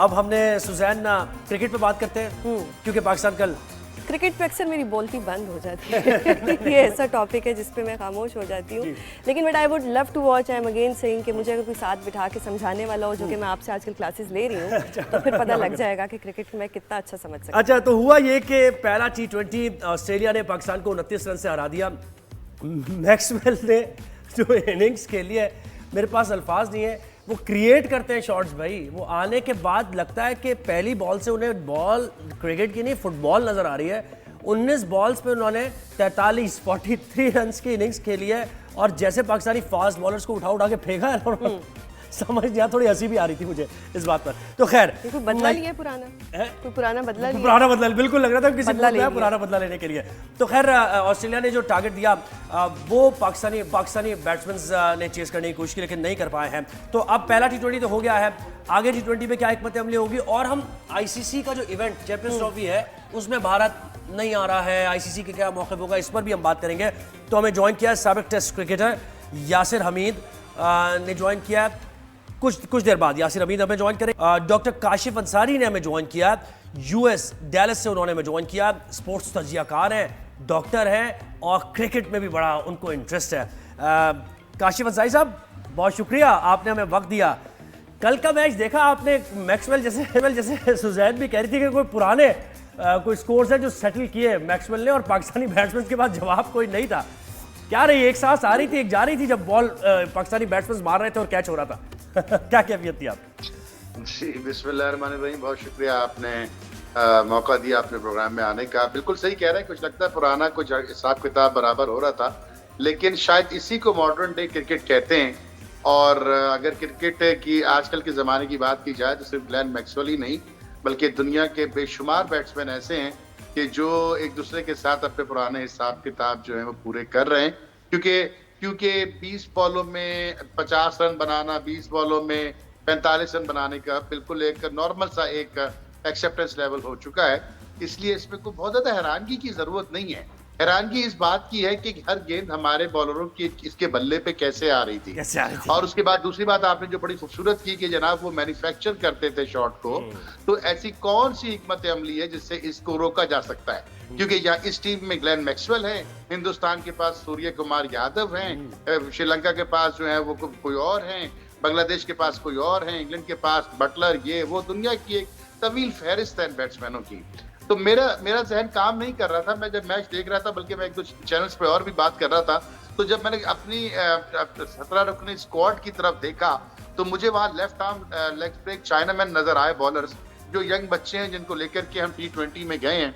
अब हमने Suzanne cricket पे बात करते हैं क्योंकि पाकिस्तान कल क्रिकेट पे अक्सर मेरी बोलती बंद हो जाती है। ये ऐसा टॉपिक है जिस पे मैं खामोश हो जाती हूँ, लेकिन but I would love to watch. I am again saying कि मुझे अगर कोई साथ बिठा के समझाने वाला हो, जो कि मैं आपसे आजकल क्लासेस ले रही हूँ, तो फिर पता लग जाएगा कि क्रिकेट मैं कितना अच्छा समझ सकती हूँ। अच्छा, तो हुआ ये कि पहला T20 ऑस्ट्रेलिया ने पाकिस्तान को 29 रन से हरा दिया। मैक्सवेल ने जो इनिंग्स खेली है, मेरे पास अल्फाज नहीं है। वो क्रिएट करते हैं शॉट्स भाई। वो आने के बाद लगता है कि पहली बॉल से उन्हें बॉल क्रिकेट की नहीं फुटबॉल नजर आ रही है। 19 बॉल्स पे उन्होंने 43 रन की इनिंग्स खेली है और जैसे पाकिस्तानी फास्ट बॉलर्स को उठा उठा के फेंका है और समझ नहीं, थोड़ी हंसी भी आ रही थी मुझे इस बात पर। तो खैर, कोई बदला लिया पुराना है? कोई पुराना बदला लिया? पुराना बदला बिल्कुल लग रहा था किसी को पुराना बदला लेने के लिए। तो खैर, ऑस्ट्रेलिया ने जो टारगेट दिया वो पाकिस्तानी बैट्समैन ने चेस करने की कोशिश की, लेकिन नहीं कर पाए हैं। तो अब पहला T20 तो हो गया है। आगे T20 में क्या हिकमत अमली होगी, और हम ICC का जो इवेंट चैंपियंस ट्रॉफी है उसमें भारत नहीं आ रहा है, ICC के क्या मौके होगा, इस पर भी हम बात करेंगे। तो हमें ज्वाइन किया साबिक टेस्ट क्रिकेटर यासिर हमीद ने ज्वाइन किया कुछ देर बाद। यासिर हमीद हमें ज्वाइन करें। डॉक्टर काशिफ अंसारी ने हमें ज्वाइन किया US डैलस से, उन्होंने हमें ज्वाइन किया। स्पोर्ट्स तजियाकार हैं, डॉक्टर हैं और क्रिकेट में भी बड़ा उनको इंटरेस्ट है। काशिफ अंसारी साहब, बहुत शुक्रिया, आपने हमें वक्त दिया। कल का मैच देखा आपने? मैक्सवेल जैसे सुजैन भी कह रही थी कि कोई पुराने कोई स्कोर्स है जो सेटल किए मैक्सवेल ने, और पाकिस्तानी बैट्समैन के पास जवाब कोई नहीं था। क्या रही, एक सांस आ रही थी, एक जा रही थी जब बॉल पाकिस्तानी बैट्समैन मार रहे थे और कैच हो रहा था। क्या कैफियत थी आप? जी, बिस्मिल्लाहिर्रहमानिर्रहीम। बहुत शुक्रिया, आपने मौका दिया अपने प्रोग्राम में आने का। बिल्कुल सही कह रहे हैं, कुछ लगता है पुराना कुछ हिसाब किताब बराबर हो रहा था, लेकिन शायद इसी को मॉडर्न डे क्रिकेट कहते हैं। और अगर क्रिकेट की आजकल के ज़माने की बात की जाए तो सिर्फ ग्लेन मैक्सवेल ही नहीं, बल्कि दुनिया के बेशुमार बैट्समैन ऐसे हैं कि जो एक दूसरे के साथ अपने पुराने हिसाब किताब जो है वो पूरे कर रहे हैं। क्योंकि 20 बॉलों में 50 रन बनाना, 20 बॉलों में 45 रन बनाने का बिल्कुल एक नॉर्मल सा एक एक्सेप्टेंस लेवल हो चुका है। इसलिए इसमें कोई बहुत ज्यादा हैरानगी की जरूरत नहीं है। हैरानगी इस बात की है कि हर गेंद हमारे बॉलरों की इसके बल्ले पे कैसे आ रही थी। और उसके बाद दूसरी बात आपने जो बड़ी खूबसूरत की कि जनाब वो मैन्युफैक्चर करते थे शॉट को, तो ऐसी कौन सी हिकमत अमली है जिससे इसको रोका जा सकता है? क्योंकि यहाँ इस टीम में ग्लेन मैक्सवेल है, हिंदुस्तान के पास सूर्य कुमार यादव हैं, श्रीलंका के पास जो है वो कोई और हैं, बांग्लादेश के पास कोई और हैं, इंग्लैंड के पास बटलर, ये वो दुनिया की एक तवील फहरिस्त है बैट्समैनों की। तो मेरा जहन काम नहीं कर रहा था। मैं जब मैच देख रहा था, बल्कि मैं एक दो चैनल्स पे और भी बात कर रहा था, तो जब मैंने अपनी 17 रुकनी स्क्वाड की तरफ देखा तो मुझे वहां left arm leg break chinaman नजर आए बॉलर्स, जो यंग बच्चे हैं जिनको लेकर के हम T20 में गए हैं,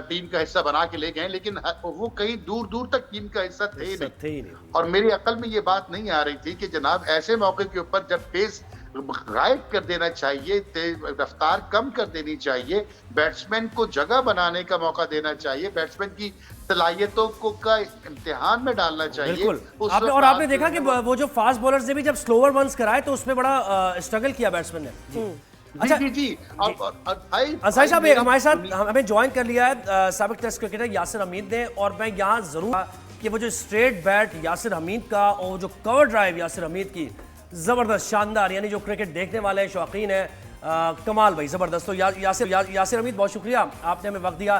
टीम का हिस्सा बना के ले गए, लेकिन वो कहीं दूर दूर तक टीम का हिस्सा थे ही नहीं। और मेरी अकल में ये बात नहीं आ रही थी कि जनाब ऐसे मौके के ऊपर जब पेस गायब कर देना चाहिए, रफ्तार कम कर देनी चाहिए, बैट्समैन को जगह बनाने का मौका देना चाहिए, बैट्समैन की सलाहियतों को का इम्तिहान में डालना चाहिए। और आपने देखा कि वो जो फास्ट बॉलर्स ने भी जब स्लोवर वंस कराए तो उसमें बड़ा स्ट्रगल किया बैट्समैन ने। अच्छा जी, अंसारी साहब हमारे साथ हमें ज्वाइन कर लिया है साबिक टेस्ट क्रिकेटर यासिर हमीद ने, और मैं यहाँ जरूर कि वो जो स्ट्रेट बैट यासिर हमीद का और जो कवर ड्राइव यासिर हमीद की, जबरदस्त, शानदार, यानी जो क्रिकेट देखने वाले शौकीन है, कमाल भाई, जबरदस्त। तो यासिर हमीद, बहुत शुक्रिया, आपने हमें वक्त दिया।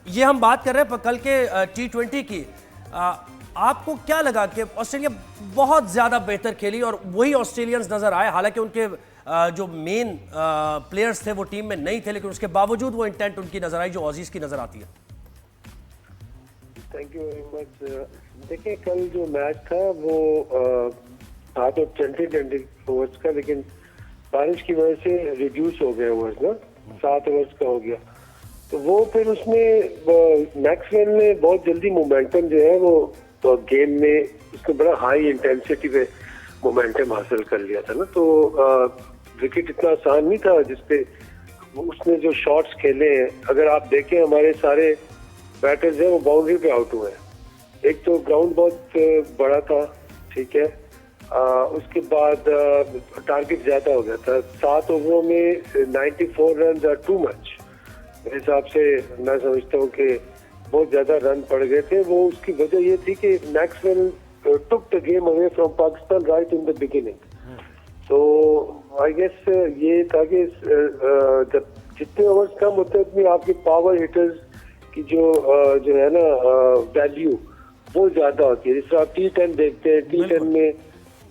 ये हम बात कर रहे हैं कल के T20 की। आपको क्या लगा कि ऑस्ट्रेलिया बहुत ज्यादा बेहतर खेली और वही ऑस्ट्रेलियंस नजर आए, हालांकि उनके जो मेन प्लेयर्स थे वो टीम में नहीं थे, लेकिन उसके बावजूद वो इंटेंट उनकी नजर आई जो ऑजीज की नजर आती है? Thank you very much. देखिए, कल जो मैच था वो था तो 20 ओवर्स का, लेकिन बारिश की वजह से रिड्यूस हो गया ओवर्स ना, 7 ओवर्स का हो गया। तो वो फिर उसमें मैक्सवेल ने बहुत जल्दी मोमेंटम जो है वो गेम में उसने बड़ा हाई इंटेंसिटी पे मोमेंटम हासिल कर लिया था ना। तो विकेट इतना आसान नहीं था जिसपे उसने जो शॉट्स खेले हैं, अगर आप देखें हमारे सारे बैटर्स हैं वो बाउंड्री पे आउट हुए हैं। एक तो ग्राउंड बहुत बड़ा था, ठीक है, उसके बाद टारगेट ज्यादा हो गया था। 7 ओवरों में 94 रन आर टू मच। मेरे हिसाब से मैं समझता हूँ कि बहुत ज्यादा रन पड़ गए थे। वो उसकी वजह ये थी कि Maxwell took the game away from Pakistan right in the beginning. तो आई गेस ये था कि जब जितने ओवर्स कम होते हैं उतनी आपके पावर हिटर्स की जो है ना वैल्यू वो ज्यादा होती है। जैसे आप T10 देखते हैं, T10 में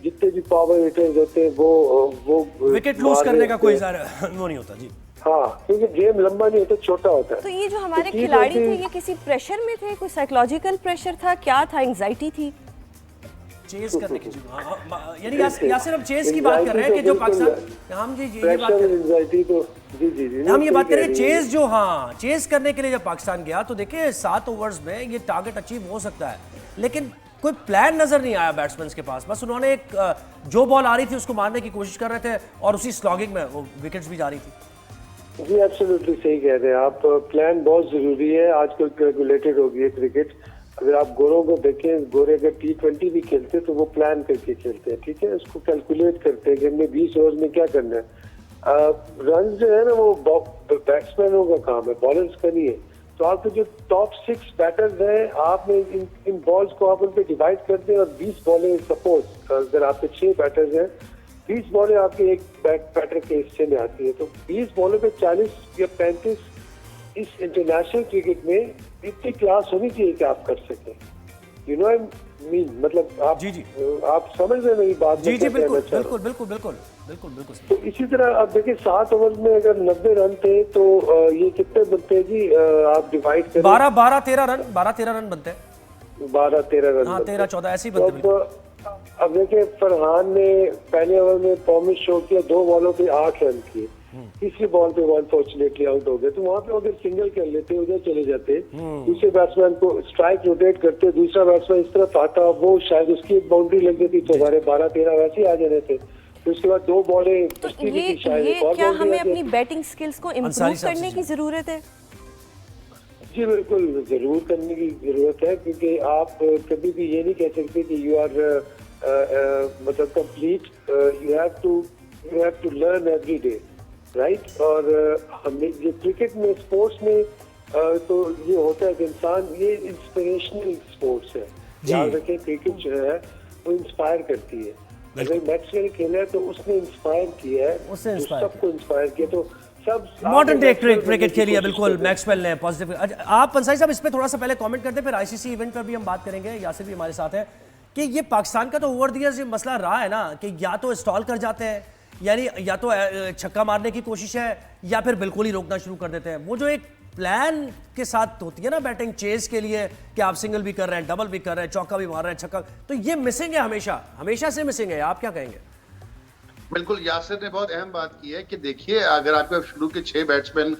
जितने भी पावर हिटर्स होते हैं वो विकेट लूज करने का कोई वो नहीं होता जी। हाँ, क्योंकि गेम लंबा नहीं होता, छोटा होता है। तो ये जो हमारे तो खिलाड़ी थे ये किसी प्रेशर में थे, कोई साइकोलॉजिकल प्रेशर था, क्या था, एंजाइटी थी? चेस करने की यानी यासिर हम चेस की बात कर रहे हैं कि जो पाकिस्तान हम जी ये बात कर रहे हैं, एंजाइटी तो जी हम ये बात कर रहे हैं चेस जो चेस करने के लिए जब पाकिस्तान गया तो देखिए 7 ओवर्स में ये टारगेट अचीव हो सकता है, लेकिन कोई प्लान नजर नहीं आया बैट्समैन के पास। बस उन्होंने एक जो बॉल आ रही थी उसको मारने की कोशिश कर रहे थे और उसी स्लॉगिंग में वो विकेट्स भी जा रही थी। जी एब्सोल्युटली सही कह रहे हैं आप। प्लान बहुत जरूरी है, आजकल रेगुलेटेड हो गई है क्रिकेट। अगर आप गोरों को देखें, गोरे अगर T20 भी खेलते तो वो प्लान करके खेलते हैं, ठीक है, उसको कैलकुलेट करते हैं कि हमने 20 ओवर में क्या करना है। रन जो है ना वो बैट्समैनों का काम है, बॉलर्स का नहीं है। तो आपके जो टॉप 6 बैटर्स हैं, आपने इन बॉल्स को आप उन पे डिवाइड करते हैं और 20 बॉलें, सपोज अगर आपके 6 बैटर्स हैं, 20 बॉलें आपके एक बैटर के हिस्से में आती है, तो 20 बॉलों पे 40 या 35 इस इंटरनेशनल क्रिकेट में इतनी क्लास होनी चाहिए कि आप कर सकें। यू नो आई मीन, मतलब आप जी आप समझ रहे हैं मेरी बात? जी जी बिल्कुल बिल्कुल बिल्कुल बिल्कुल बिल्कुल बिल्कुल। तो इसी तरह आप देखिए 7 ओवर में अगर 90 रन थे तो ये कितने बनते हैं जी? आप डिवाइड करें, 12-13 रन बनते हैं। 12-13 रन, हाँ 13-14 ऐसे ही बनते हैं। अब देखिए फरहान ने पहले ओवर में परफॉर्मेंस शो किया, 2 बॉलों पे 8 रन किए, तीसरी बॉल पे अनफॉर्चुनेटली आउट हो गए। तो वहां पे अगर सिंगल कर लेते, उधर चले जाते, दूसरे बैट्समैन को स्ट्राइक रोटेट करते, दूसरा बैट्समैन इस तरफ आता, वो शायद उसकी एक बाउंड्री लग जाती तो हमारे 12-13 वैसे ही आ जाने थे। तो उसके बाद 2 बॉलें तो ये क्या हमें अपनी बैटिंग स्किल्स को इम्प्रूव करने की जरूरत है? जी बिल्कुल जरूर करने की जरूरत है, क्योंकि आप कभी भी ये नहीं कह सकते कि यू आर मतलब complete. You have to learn every day, right. और हमने ये क्रिकेट में, स्पोर्ट्स में तो ये होता है कि इंसान, ये इंस्पिरेशनल स्पोर्ट्स है, याद रखें। क्रिकेट जो है वो इंस्पायर करती है। अगर मैक्सवेल खेला है तो उसने इंस्पायर किया है, उसने सबको इंस्पायर किया। तो सब मॉडर्न डे क्रिकेट खेली है बिल्कुल मैक्सवेल ने पॉजिटिव। आप पंसारी साहब इस पे थोड़ा सा पहले कमेंट करते, फिर आईसीसी इवेंट पर भी हम बात करेंगे। यासिर भी हमारे साथ है कि ये पाकिस्तान का तो ओवर द इयर्स ये मसला रहा है ना कि या तो स्टॉल कर जाते हैं, यानी या तो छक्का मारने की कोशिश है या फिर बिल्कुल ही रोकना शुरू कर देते हैं। वो जो एक प्लान के साथ होती है ना बैटिंग चेस के लिए कि आप सिंगल भी कर रहे हैं, डबल भी कर रहे हैं, चौका भी मार रहे हैं, छक्का, तो ये मिसिंग है, हमेशा से मिसिंग है। आप क्या कहेंगे? बिल्कुल, यासिर ने बहुत अहम बात की है कि देखिए अगर आपके शुरू के 6 बैट्समैन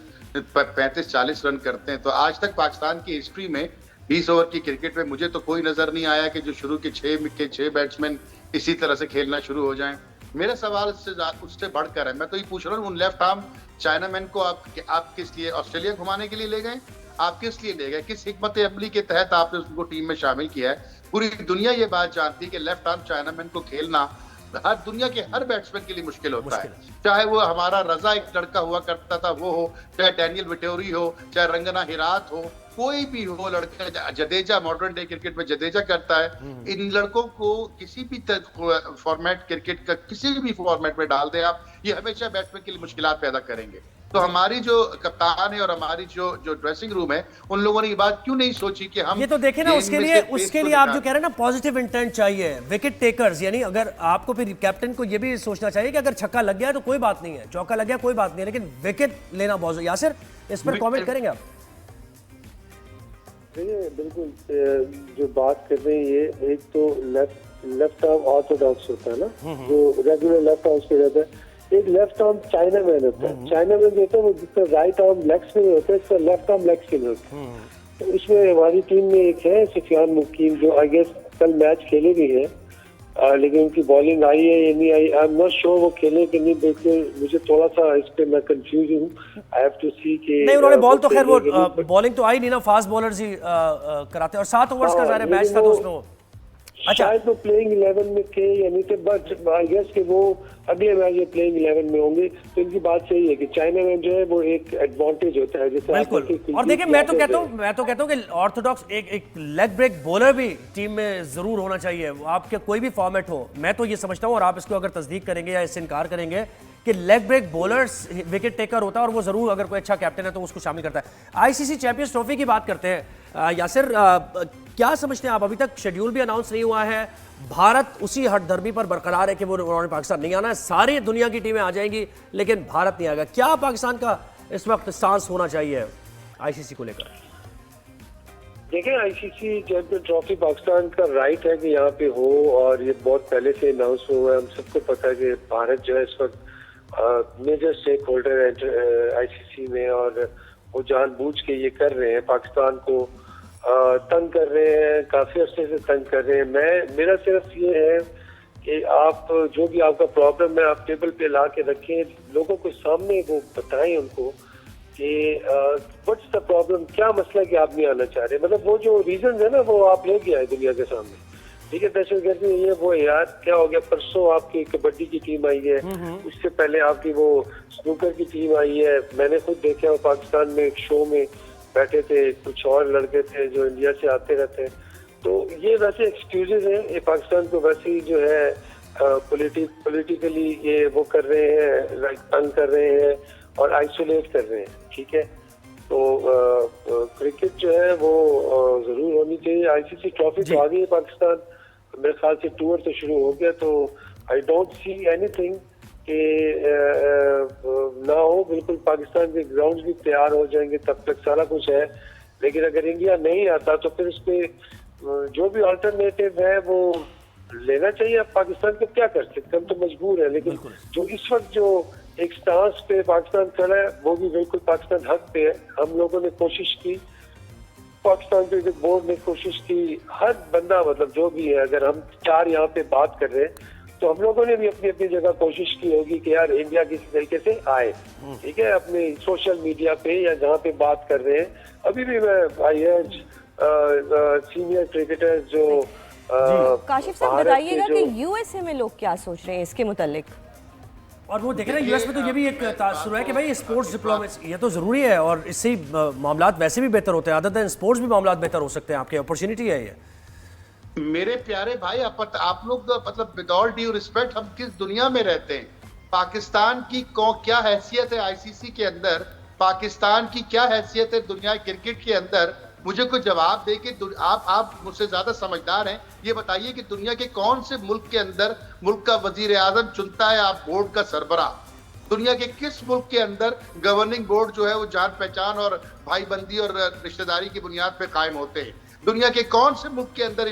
35-40 रन करते हैं तो आज तक पाकिस्तान की हिस्ट्री में 20 ओवर की क्रिकेट में मुझे तो कोई नजर नहीं आया कि जो शुरू के 6 बैट्समैन इसी तरह से खेलना शुरू हो जाएं। मेरा सवाल उससे बढ़कर है, मैं तो ये पूछ रहा हूँ उन लेफ्ट आर्म चाइनामैन को आप किस लिए ऑस्ट्रेलिया घुमाने के लिए ले गए? आप किस लिए ले गए? किस हिकमत अमली के तहत आपने उसको टीम में शामिल किया है? पूरी दुनिया ये बात जानती है कि लेफ्ट आर्म चाइनामैन को खेलना हर दुनिया के हर बैट्समैन के लिए मुश्किल होता है। चाहे वो हमारा रजा एक लड़का हुआ करता था वो हो, चाहे डैनियल विटोरी हो, चाहे रंगना हिरात हो, कोई भी हो लड़का, जडेजा मॉडर्न डे क्रिकेट में जडेजा करता है। इन लड़कों को किसी भी फॉर्मेट क्रिकेट का किसी भी फॉर्मेट में डाल दें आप, ये हमेशा बैट्समैन के लिए मुश्किलात पैदा करेंगे। तो हमारी जो कप्तान है और हमारी जो ड्रेसिंग रूम है, उन लोगों ने ये बात क्यों नहीं सोची कि हम ये तो देखें ना, उसके लिए आप जो कह रहे हैं ना पॉजिटिव इंटेंट चाहिए, विकेट टेकर्स, यानी अगर आपको फिर कैप्टन को ये भी सोचना चाहिए कि अगर छक्का लग गया तो कोई बात नहीं है, चौका लग गया कोई बात नहीं है, लेकिन विकेट लेना बहुत। यासिर इस पर कमेंट करेंगे आप? बिल्कुल, जो बात कर रहे हैं ये एक तो लेफ्ट आर्म ऑर्थोडॉक्स होता है ना, जो रेगुलर लेफ्ट आर्म पे रहता है। एक लेफ्ट आर्म चाइना मैन होता है। चाइना मैन जो होता है वो जिसका राइट आर्म लेग स्पिनर होता है, इसका लेफ्ट आर्म लेग स्पिनर होता है। तो इसमें हमारी टीम में एक है सुफियान मुकीम, जो आई गेस कल मैच खेले भी है, लेकिन उनकी बॉलिंग आई है या नहीं आई, आई एम नॉट श्योर वो खेले कि नहीं। बिल्कुल मुझे थोड़ा सा इस पे मैं कंफ्यूज हूँ। आई हैव टू सी कि नहीं, उन्होंने बॉल तो खैर वो बॉलिंग तो आई नहीं ना, फास्ट बॉलर्स ही कराते हैं, और 7 ओवर्स का ज़ाहिर मैच था तो उसमें शायद वो प्लेइंग 11 में थे या नहीं थे, बट आई गेस कि वो अगले मैच में प्लेइंग 11 में होंगे। तो इनकी बात सही है कि चाइना में जो है वो एक एडवांटेज होता है, जैसे बिल्कुल। और देखिए मैं तो कहता हूँ कि ऑर्थोडॉक्स एक लेग ब्रेक बॉलर भी टीम में जरूर होना चाहिए, आपके कोई भी फॉर्मेट हो। मैं तो ये समझता हूँ, और आप इसको अगर तस्दीक करेंगे या इससे इनकार करेंगे, कि leg break bowlers wicket taker होता है और वो जरूर अगर कोई अच्छा कैप्टन है तो उसको शामिल करता है। आईसीसी चैंपियंस ट्रॉफी की बात करते हैं यासिर, क्या समझते हैं आप? अभी तक शेड्यूल भी अनाउंस नहीं हुआ है, भारत उसी हठधर्मी पर बरकरार है कि वो उन्होंने पाकिस्तान नहीं आना है, सारी दुनिया की टीमें आ जाएंगी लेकिन भारत नहीं आएगा। क्या पाकिस्तान का इस वक्त स्टांस होना चाहिए आईसीसी को लेकर? देखिए, आईसीसी चैंपियन ट्रॉफी पाकिस्तान का राइट है कि यहाँ पे हो, और ये बहुत पहले से अनाउंस हुआ है। हम सबको पता है कि भारत जो है इस वक्त मेजर स्टेक होल्डर है आईसीसी में, और वो जानबूझ के ये कर रहे हैं, पाकिस्तान को तंग कर रहे हैं, काफी अरसे से तंग कर रहे हैं। मेरा सिर्फ ये है कि आप जो भी आपका प्रॉब्लम है आप टेबल पे ला के रखें, लोगों को सामने वो बताएं उनको कि व्हाट्स द प्रॉब्लम, क्या मसला है कि आप नहीं आना चाह रहे। मतलब वो जो रीजन है ना वो आप लेके आए दुनिया के सामने। ठीक है, दहशतगर्दी ये वो यार क्या हो गया, परसों आपकी कबड्डी की टीम आई है, उससे पहले आपकी वो स्नूकर की टीम आई है। मैंने खुद देखा वो पाकिस्तान में एक शो में बैठे थे, कुछ और लड़के थे जो इंडिया से आते रहते हैं। तो ये वैसे एक्सक्यूजेज हैं, ये पाकिस्तान को वैसे ही जो है पॉलिटिकली ये वो कर रहे हैं, लाइक तंग कर रहे हैं और आइसोलेट कर रहे हैं। ठीक है, तो क्रिकेट जो है वो जरूर होनी चाहिए। आईसीसी ट्रॉफी तो आ गई है पाकिस्तान, मेरे ख्याल से टूर तो शुरू हो गया, तो आई डोंट सी एनीथिंग कि ना हो। बिल्कुल पाकिस्तान के ग्राउंड भी तैयार हो जाएंगे, तब तक सारा कुछ है। लेकिन अगर इंडिया नहीं आता तो फिर उसके जो भी अल्टरनेटिव है वो लेना चाहिए। अब पाकिस्तान को क्या कर सकते, हम तो मजबूर है। लेकिन जो इस वक्त जो एक स्टांस पे पाकिस्तान खड़ा है वो भी बिल्कुल पाकिस्तान हक पे है। हम लोगों ने कोशिश की, पाकिस्तान क्रिकेट बोर्ड ने कोशिश की, हर बंदा मतलब जो भी है, अगर हम चार यहाँ पे बात कर रहे हैं तो हम लोगों ने भी अपनी अपनी जगह कोशिश की होगी कि यार इंडिया किसी तरीके से आए। ठीक है, अपने सोशल मीडिया पे या जहाँ पे बात कर रहे हैं, अभी भी मैं आई सीनियर क्रिकेटर जो काशिफ साहब बताइएगा कि यूएसए में लोग क्या सोच रहे हैं इसके मुतालिक। और वो देख रहे हैं यूएस में तो ये भी एक तासुर है कि भाई स्पोर्ट्स डिप्लोमेसी ये तो जरूरी है और इससे मामला वैसे भी बेहतर होते हैं, अदर देन स्पोर्ट्स भी मामला बेहतर हो सकते हैं। आपके अपॉर्चुनिटी है ये। मेरे प्यारे भाई, आप लोग मतलब विद ऑल ड्यू रिस्पेक्ट, हम किस दुनिया में रहते हैं? पाकिस्तान की क्या हैसियत है आईसीसी के अंदर? पाकिस्तान की क्या हैसियत है दुनिया क्रिकेट के अंदर? मुझे कोई जवाब दे कि आप मुझसे ज्यादा समझदार हैं, ये बताइए कि दुनिया के कौन से मुल्क के अंदर मुल्क का वजीर आजम चुनता है आप बोर्ड का सरबराह? दुनिया के किस मुल्क के अंदर गवर्निंग बोर्ड जो है वो जान पहचान और भाईबंदी और रिश्तेदारी की बुनियाद पे कायम होते हैं? दुनिया के कौन से मुल्क के अंदर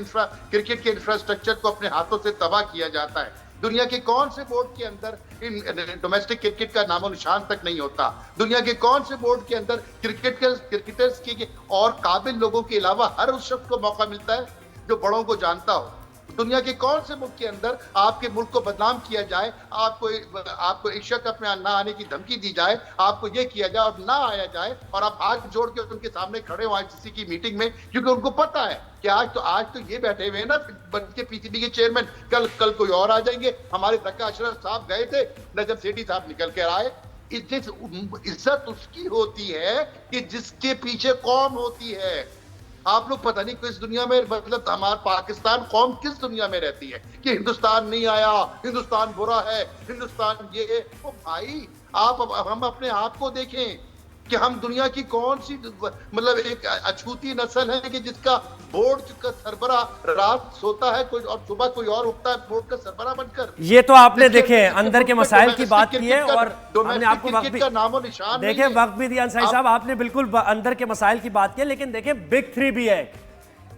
क्रिकेट के इंफ्रास्ट्रक्चर को अपने हाथों से तबाह किया जाता है? दुनिया के कौन से बोर्ड के अंदर डोमेस्टिक क्रिकेट का नामो निशान तक नहीं होता? दुनिया के कौन से बोर्ड के अंदर क्रिकेटर्स के और काबिल लोगों के अलावा हर उस शख्स को मौका मिलता है जो बड़ों को जानता हो? दुनिया के कौन से मुल्क के अंदर आपके मुल्क को बदनाम किया जाए, आपको एक शक अपने ना आने की धमकी दी जाए, आपको ये किया जाए और ना आया जाए और आप हाथ जोड़ के उनके सामने खड़े हो आईसीसी की मीटिंग में, क्योंकि उनको पता है कि आज तो ये बैठे हुए हैं ना बन के पीसीबी के चेयरमैन, कल कोई और आ जाएंगे। हमारे धक्का अशरफ साहब गए थे, नजम सेठी साहब निकल कर आए। इज्जत उसकी होती है कि जिसके पीछे कौम होती है। आप लोग पता नहीं किस दुनिया में, मतलब हमारा पाकिस्तान कौम किस दुनिया में रहती है कि हिंदुस्तान नहीं आया, हिंदुस्तान बुरा है, हिंदुस्तान ये है। ओ भाई, हम अपने आप को देखें कि हम दुनिया की कौन सी मतलब एक अछूती नस्ल है कि जिसका बोर्ड का सरबरा रात सोता है कोई और सुबह कोई और उठता है बोर्ड का सरबरा बनकर। ये तो आपने देखे अंदर के मसाइल की बात की है और हमने आपको वक्त भी नामो निशान देखे वक्त भी दिया अंसारी साहब, आपने बिल्कुल अंदर के मसाइल की बात की। लेकिन देखे बिग थ्री भी है।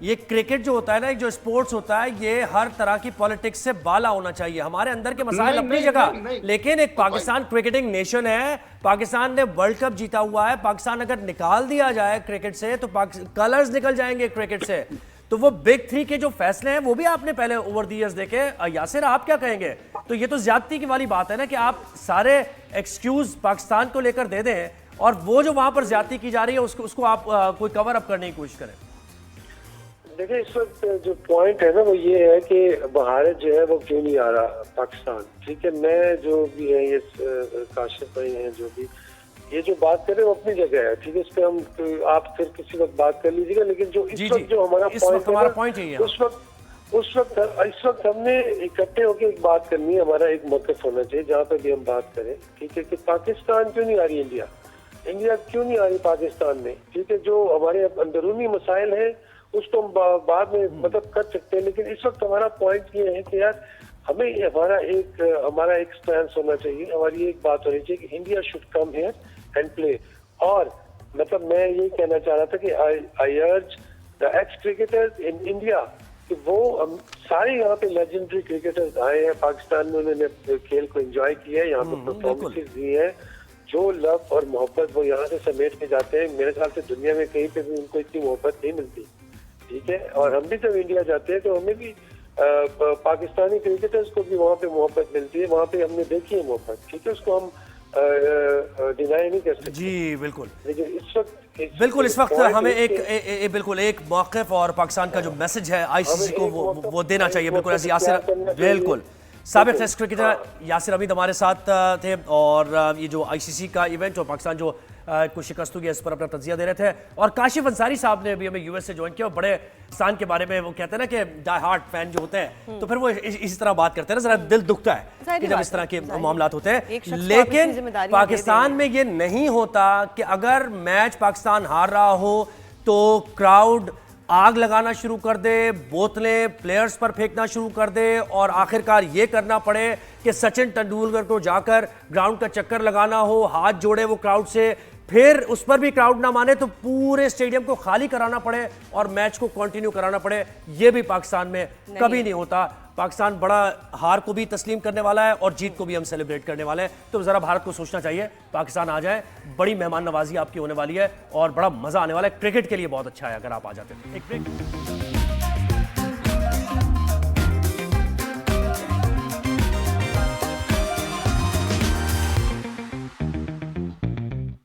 ये क्रिकेट जो होता है ना, जो स्पोर्ट्स होता है, ये हर तरह की पॉलिटिक्स से बाला होना चाहिए। हमारे अंदर के मसाइल अपनी जगह, लेकिन एक पाकिस्तान क्रिकेटिंग नेशन है, पाकिस्तान ने वर्ल्ड कप जीता हुआ है। पाकिस्तान अगर निकाल दिया जाए क्रिकेट से तो कलर्स निकल जाएंगे क्रिकेट से। तो वो बिग थ्री के जो फैसले हैं वो भी आपने पहले ओवर द इयर्स देखे। यासिर, आप क्या कहेंगे? तो ये तो ज्यादती की वाली बात है ना कि आप सारे एक्सक्यूज पाकिस्तान को लेकर दे दें और वो जो वहां पर ज्यादती की जा रही है उसको आप कोई कवर अप करने की कोशिश करें। देखिए, इस वक्त जो पॉइंट है ना वो ये है कि भारत जो है वो क्यों नहीं आ रहा पाकिस्तान। ठीक है, मैं जो भी है ये काशिफ भाई हैं जो भी ये जो बात कर रहे हैं वो अपनी जगह है। ठीक है, इस पे हम आप फिर किसी वक्त बात कर लीजिएगा। लेकिन जो इस वक्त जो हमारा पॉइंट है, इस वक्त हमने इकट्ठे होकर एक बात करनी है, हमारा एक मौक़िफ़ होना चाहिए जहाँ पे भी हम बात करें, ठीक है, कि पाकिस्तान क्यों नहीं आ रही इंडिया क्यों नहीं आ रही पाकिस्तान में, ठीक है। जो हमारे अंदरूनी मसाइल हैं उसको हम बाद में मतलब कर सकते हैं, लेकिन इस वक्त हमारा पॉइंट ये है कि यार हमें हमारा एक स्टैंड होना चाहिए, हमारी एक बात होनी चाहिए कि India should come here and play. और मतलब मैं ये कहना चाह रहा था कि I urge the ex cricketers in India कि वो सारे यहाँ पे लेजेंडरी क्रिकेटर्स आए हैं पाकिस्तान में, उन्होंने खेल को एंजॉय किया है, यहाँ पे परफॉर्मेंसेस दी हैं, जो लव और मोहब्बत वो यहाँ से समेट के जाते हैं, मेरे ख्याल से दुनिया में कहीं पे भी उनको इतनी मोहब्बत नहीं मिलती, ठीक है। और हम भी जब इंडिया जाते हैं तो हमें भी पाकिस्तानी क्रिकेटर्स को भी वहाँ पे मोहब्बत मिलती है, वहाँ पे हमने देखी है मोहब्बत, ठीक है, उसको हम डिनाई नहीं कर सकते। जी बिल्कुल, लेकिन इस वक्त हमें एक मौक़िफ़ और पाकिस्तान का जो मैसेज है आईसीसी को वो देना चाहिए। बिल्कुल ऐसे यासिर, बिल्कुल साबिक़ टेस्ट क्रिकेटर यासिर हमीद हमारे साथ थे, और ये जो आईसीसी का इवेंट और पाकिस्तान जो कुछ शिकस्त हुई है इस पर अपना तजिया दे रहे थे। और काशिफ अंसारी साहब ने भी हमें यूएस से ज्वाइन किया, और बड़े पाकिस्तान के बारे में वो कहते हैं ना कि डाई हार्ट फैन जो होते हैं, तो फिर वो इसी तरह बात करते हैं ना, जरा दिल दुखता है कि जब इस तरह के मामलात होते हैं। लेकिन पाकिस्तान में ये नहीं होता कि अगर मैच पाकिस्तान हार रहा हो तो क्राउड आग लगाना शुरू कर दे, बोतलें प्लेयर्स पर फेंकना शुरू कर दे, और आखिरकार ये करना पड़े कि सचिन तेंदुलकर को जाकर ग्राउंड का चक्कर लगाना हो, हाथ जोड़े वो क्राउड से, फिर उस पर भी क्राउड ना माने तो पूरे स्टेडियम को खाली कराना पड़े और मैच को कंटिन्यू कराना पड़े। ये भी पाकिस्तान में कभी नहीं होता। पाकिस्तान बड़ा हार को भी तस्लीम करने वाला है और जीत को भी हम सेलिब्रेट करने वाले हैं। तो ज़रा भारत को सोचना चाहिए, पाकिस्तान आ जाए, बड़ी मेहमान नवाजी आपकी होने वाली है और बड़ा मज़ा आने वाला है। क्रिकेट के लिए बहुत अच्छा है अगर आप आ जाते हैं। एक ब्रेक।